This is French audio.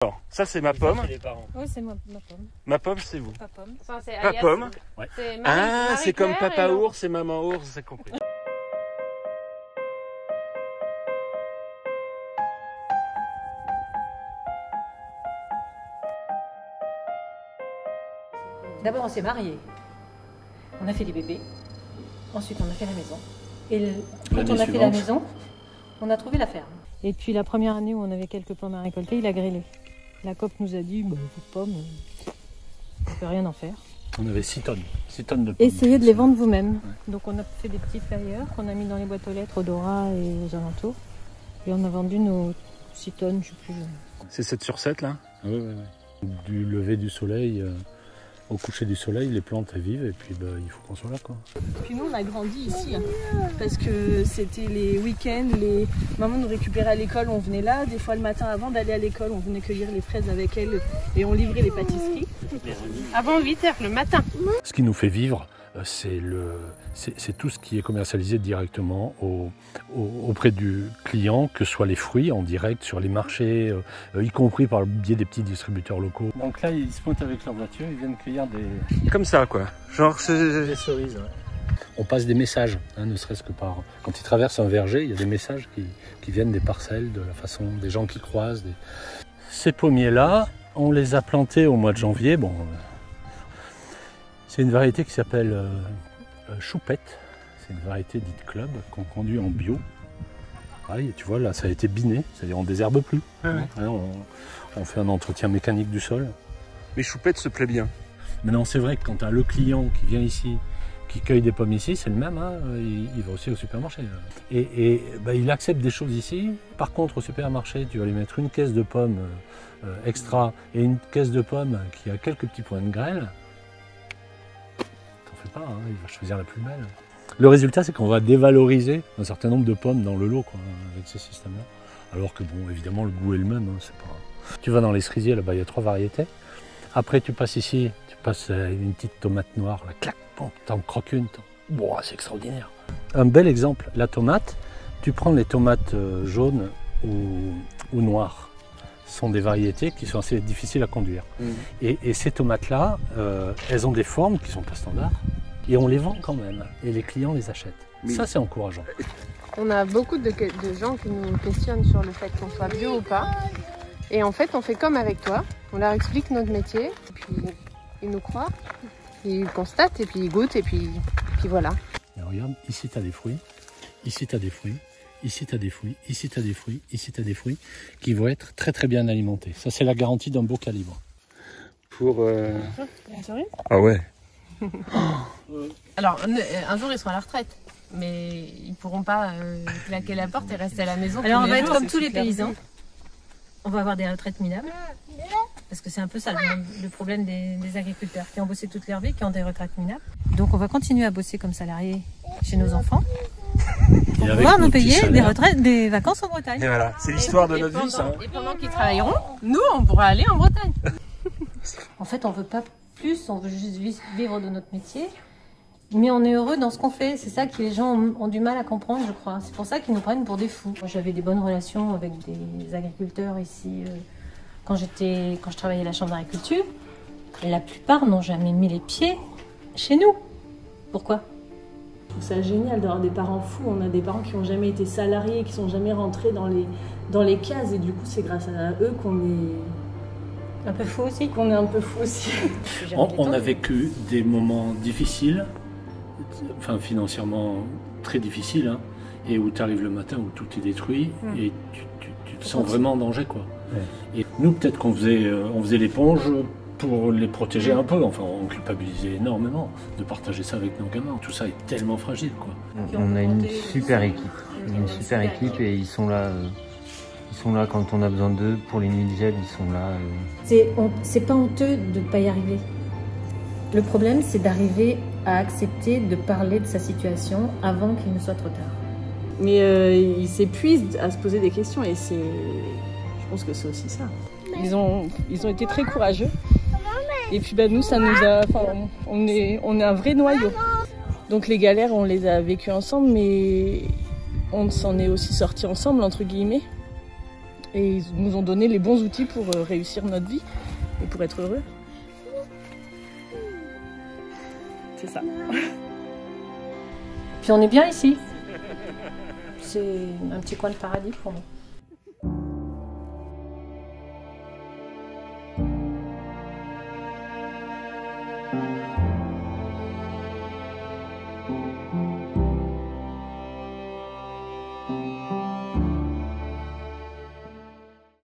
Alors, ça c'est ma pomme. Oui, c'est ma pomme. Ma pomme, c'est vous. Pas pomme. Enfin, c'est Pas alias, pomme. ouais. Ah, c'est comme papa ours et maman ours, j'ai compris. D'abord, on s'est mariés. On a fait des bébés. Ensuite, on a fait la maison. Et quand on a fait la maison, on a trouvé la ferme. Et puis la première année où on avait quelques pommes à récolter, il a grêlé. La COP nous a dit, vos pommes, on ne peut rien en faire. On avait 6 tonnes. 6 tonnes de pommes. Essayez de les vendre vous-même. Ouais. Donc on a fait des petits flyers qu'on a mis dans les boîtes aux lettres, au Dora et aux alentours. Et on a vendu nos 6 tonnes, je ne sais plus. C'est 7 sur 7 là? Oui. Du lever du soleil au coucher du soleil, les plantes elles vivent et puis il faut qu'on soit là quoi. Puis nous on a grandi ici parce que c'était les week-ends, maman nous récupérait à l'école, on venait là, des fois le matin avant d'aller à l'école on venait cueillir les fraises avec elle et on livrait les pâtisseries. Avant 8 h le matin. Ce qui nous fait vivre, c'est tout ce qui est commercialisé directement auprès du client, que ce soit les fruits en direct sur les marchés, y compris par le biais des petits distributeurs locaux. Donc là, ils se pointent avec leur voiture, ils viennent cueillir des... Comme ça quoi, genre c'est... Des cerises, ouais. On passe des messages, ne serait-ce que par... Quand ils traversent un verger, il y a des messages qui viennent des parcelles, de la façon des gens qui croisent. Ces pommiers-là, on les a plantés au mois de janvier. Bon, c'est une variété qui s'appelle choupette. C'est une variété dite club qu'on conduit en bio. Pareil, tu vois, là, ça a été biné, c'est-à-dire on ne désherbe plus. Ouais. On fait un entretien mécanique du sol. Mais choupette se plaît bien. Maintenant, c'est vrai que quand tu as le client qui vient ici, qui cueille des pommes ici, c'est le même, hein, il va aussi au supermarché. Et il accepte des choses ici. Par contre, au supermarché, tu vas lui mettre une caisse de pommes extra et une caisse de pommes qui a quelques petits points de grêle. T'en fais pas, hein, il va choisir la plus belle. Le résultat, c'est qu'on va dévaloriser un certain nombre de pommes dans le lot quoi, avec ces systèmes-là. Alors que, bon, évidemment, le goût est le même. Hein, c'est pas... Tu vas dans les cerisiers, là-bas, il y a 3 variétés. Après, tu passes ici, tu passes une petite tomate noire, là, clac, bon, t'en croques une. Bon, c'est extraordinaire. Un bel exemple, la tomate, tu prends les tomates jaunes ou noires. Ce sont des variétés qui sont assez difficiles à conduire. Et ces tomates-là, elles ont des formes qui ne sont pas standards. Et on les vend quand même. Et les clients les achètent. Ça, c'est encourageant. On a beaucoup de gens qui nous questionnent sur le fait qu'on soit bio ou pas. Et en fait, on fait comme avec toi. On leur explique notre métier. Et puis, ils nous croient. Ils constatent et puis ils goûtent. Et puis voilà. Et regarde, ici, tu as des fruits. Ici, tu as des fruits. Ici, tu as des fruits. Ici, tu as des fruits. Ici, tu as des fruits qui vont être très très bien alimentés. Ça, c'est la garantie d'un beau calibre. Pour... Ah ouais. Alors, un jour, ils seront à la retraite. Mais ils ne pourront pas claquer la porte et rester à la maison. Alors, on va être comme tous les paysans. On va avoir des retraites minables. Parce que c'est un peu ça le problème des agriculteurs qui ont bossé toute leur vie, qui ont des retraites minables. Donc, on va continuer à bosser comme salariés chez nos enfants. Pour pouvoir nous payer des vacances en Bretagne. Et voilà, c'est l'histoire de notre vie, ça. Et pendant qu'ils travailleront, nous, on pourra aller en Bretagne. En fait, on veut pas plus, on veut juste vivre de notre métier. Mais on est heureux dans ce qu'on fait. C'est ça que les gens ont du mal à comprendre, je crois. C'est pour ça qu'ils nous prennent pour des fous. Moi, j'avais des bonnes relations avec des agriculteurs ici quand je travaillais à la chambre d'agriculture. La plupart n'ont jamais mis les pieds chez nous. Pourquoi ? Je trouve ça génial d'avoir des parents fous. On a des parents qui n'ont jamais été salariés, qui ne sont jamais rentrés dans les cases. Et du coup, c'est grâce à eux qu'on est... Un peu fou aussi. Qu'on est un peu fou aussi. On a vécu des moments difficiles, enfin financièrement très difficiles, hein, et où tu arrives le matin où tout est détruit et tu te sens vraiment en danger, quoi. Ouais. Et nous, peut-être qu'on faisait l'éponge pour les protéger un peu. Enfin, on culpabilisait énormément de partager ça avec nos gamins. Tout ça est tellement fragile, quoi. On a une super équipe. Et ils sont là. Ils sont là quand on a besoin d'eux. Pour les nuits de gel, ils sont là. C'est pas honteux de ne pas y arriver. Le problème, c'est d'arriver à accepter de parler de sa situation avant qu'il ne soit trop tard. Mais ils s'épuisent à se poser des questions et je pense que c'est aussi ça. Ils ont été très courageux. Et puis nous, ça nous a... on est un vrai noyau. Donc les galères, on les a vécues ensemble, mais on s'en est aussi sortis ensemble, entre guillemets. Et ils nous ont donné les bons outils pour réussir notre vie et pour être heureux. C'est ça. Puis on est bien ici. C'est un petit coin de paradis pour nous.